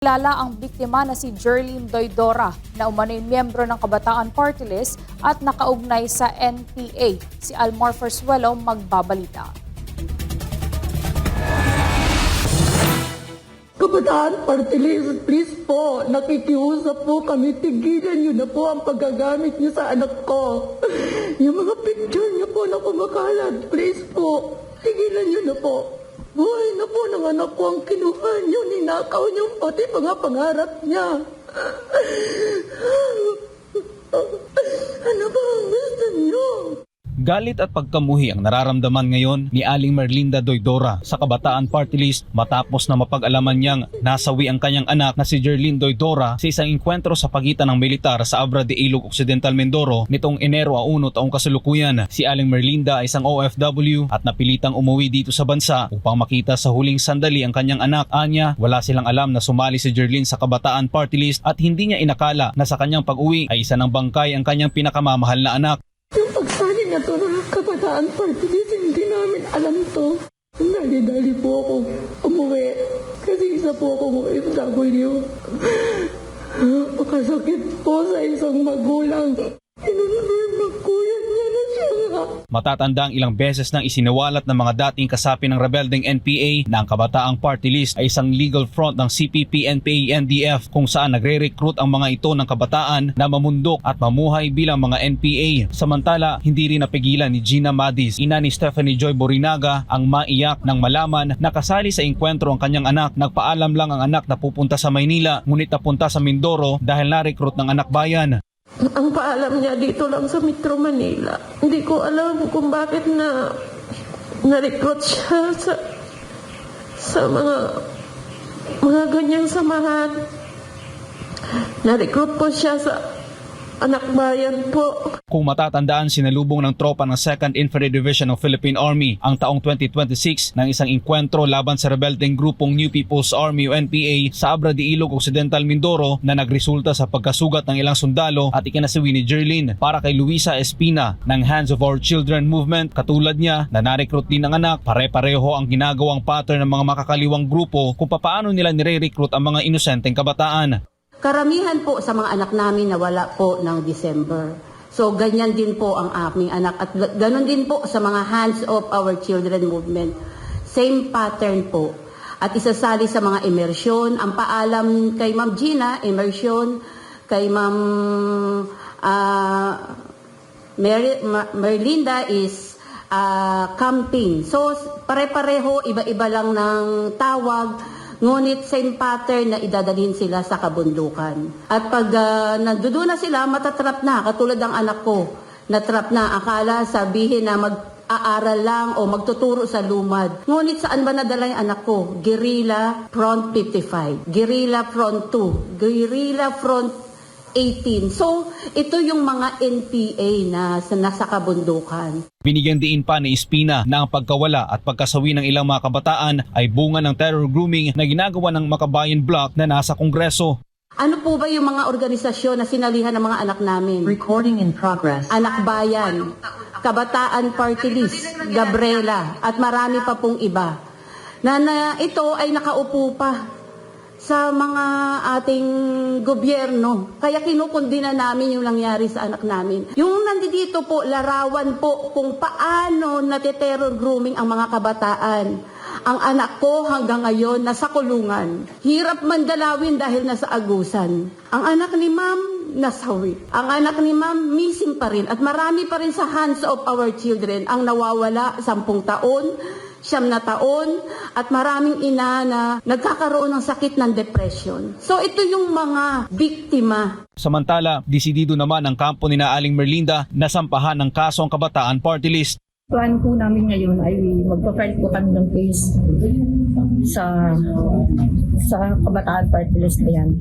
Kilala ang biktima na si Jerlyn Doidora na umano'y miyembro ng Kabataan Party List at nakaugnay sa NPA. Si Almar Forzuelo magbabalita. Kabataan Party List, please po, nakikiusap po kami, tigilan niyo na po ang paggagamit niyo sa anak ko. Yung mga picture niyo po na kumakalat, please po, tigilan niyo na po. Buhay na po ng anak ko ang kinuha niyo, ninakaw niyo pati mga pangarap niya. Ano ba ang gusto niyo? Galit at pagkamuhi ang nararamdaman ngayon ni Aling Merlinda Doidora sa Kabataan Party List matapos na mapag-alaman niyang nasawi ang kanyang anak na si Jerlyn Doidora sa isang engkwentro sa pagitan ng militar sa Abra de Ilog Occidental, Mindoro nitong Enero 1 taong kasalukuyan. Si Aling Merlinda ay isang OFW at napilitang umuwi dito sa bansa upang makita sa huling sandali ang kanyang anak. Anya, wala silang alam na sumali si Jerlyn sa Kabataan Party List at hindi niya inakala na sa kanyang pag-uwi ay isa ng bangkay ang kanyang pinakamamahal na anak. Yung pagsali na to ng Kabataan Party List, hindi namin alam to. Dali-dali po ako umuwi kasi isa po akong OFW. Makasakit po sa isang magulang. Inunod na kuya niya na siya. Matatanda ang ilang beses nang isinawalat ng mga dating kasapi ng rebeldeng NPA na ang Kabataang Party List ay isang legal front ng CPP, NPA, NDF kung saan nagre-recruit ang mga ito ng kabataan na mamundok at mamuhay bilang mga NPA. Samantala, hindi rin napigilan ni Gina Madis, ina ni Stephanie Joy Borinaga, ang maiyak nang malaman na kasali sa engkwentro ang kanyang anak. Nagpaalam lang ang anak na pupunta sa Maynila ngunit napunta sa Mindoro dahil na-recruit ng anak bayan. Ang paalam niya dito lang sa Metro Manila. Hindi ko alam kung bakit na-recruit siya sa mga ganyang samahan. Na-recruit po siya sa anak bayan po. Kung matatandaan, sinalubong ng tropa ng 2nd Infantry Division ng Philippine Army ang taong 2026 ng isang engkwentro laban sa rebeldeng grupong New People's Army o NPA sa Abra de Ilog Occidental, Mindoro na nagresulta sa pagkasugat ng ilang sundalo at ikinasiwi ni Jerlyn. Para kay Luisa Espina ng Hands of Our Children Movement, katulad niya na na-recruit din ng anak, pare-pareho ang ginagawang pattern ng mga makakaliwang grupo kung paano nila nire-recruit ang mga inosenteng kabataan. Karamihan po sa mga anak namin nawala po ng December. So ganyan din po ang aming anak at ganon din po sa mga Hands of Our Children Movement. Same pattern po. At isasali sa mga immersion. Ang paalam kay Ma'am Gina, immersion. Kay Ma'am Merlinda is camping. So pare-pareho, iba-iba lang ng tawag. Ngunit same pattern na idadalhin sila sa kabundukan. At pag nandoon na sila, matatrap na. Katulad ng anak ko, natrap na. Akala sabihin na mag-aaral lang o magtuturo sa lumad. Ngunit saan ba nadala yung anak ko? Guerrilla Front 55, Guerrilla Front 2, Guerrilla Front 18. So, ito yung mga NPA na nasa kabundukan. Binigyan diin pa ni Espina na ang pagkawala at pagkasawi ng ilang mga kabataan ay bunga ng terror grooming na ginagawa ng Makabayan Bloc na nasa Kongreso. Ano po ba yung mga organisasyon na sinalihan ng mga anak namin? Recording in progress. Anak Bayan, Kabataan Party List, Gabriela, at marami pa pong iba. Na ito ay nakaupo pa sa mga ating gobyerno. Kaya kinukundina namin yung nangyari sa anak namin. Yung nandito po, larawan po kung paano natiterror grooming ang mga kabataan. Ang anak ko hanggang ngayon nasa kulungan. Hirap man dalawin dahil nasa agusan. Ang anak ni Ma'am nasawi. Ang anak ni Ma'am missing pa rin. At marami pa rin sa Hands of Our Children ang nawawala 10 taon, 9 taon, at maraming ina na nagkakaroon ng sakit ng depression. So ito yung mga biktima. Samantala, desidido naman ang kampo ni Aling Merlinda na sampahan ng kaso ang Kabataan Party List. Plan po namin ngayon ay magpa-file po kami ng case sa Kabataan Party List na yan.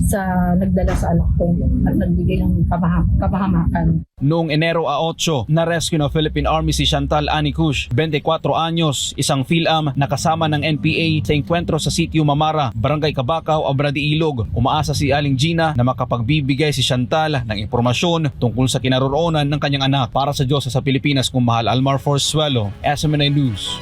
Sa nagdala sa anak ko at nagbigay ng kapahamakan. Noong Enero 8, na-rescue ng Philippine Army si Chantal Anicush, 24 anyos, isang PhilAm na kasama ng NPA sa engkwentro sa Sitio Mamara, Barangay Cabacao, Abra de Ilog. Umaasa si Aling Gina na makapagbibigay si Chantal ng impormasyon tungkol sa kinaroroonan ng kanyang anak. Para sa Diyos sa Pilipinas, kung mahal, Almar Forzuelo, SMNI News.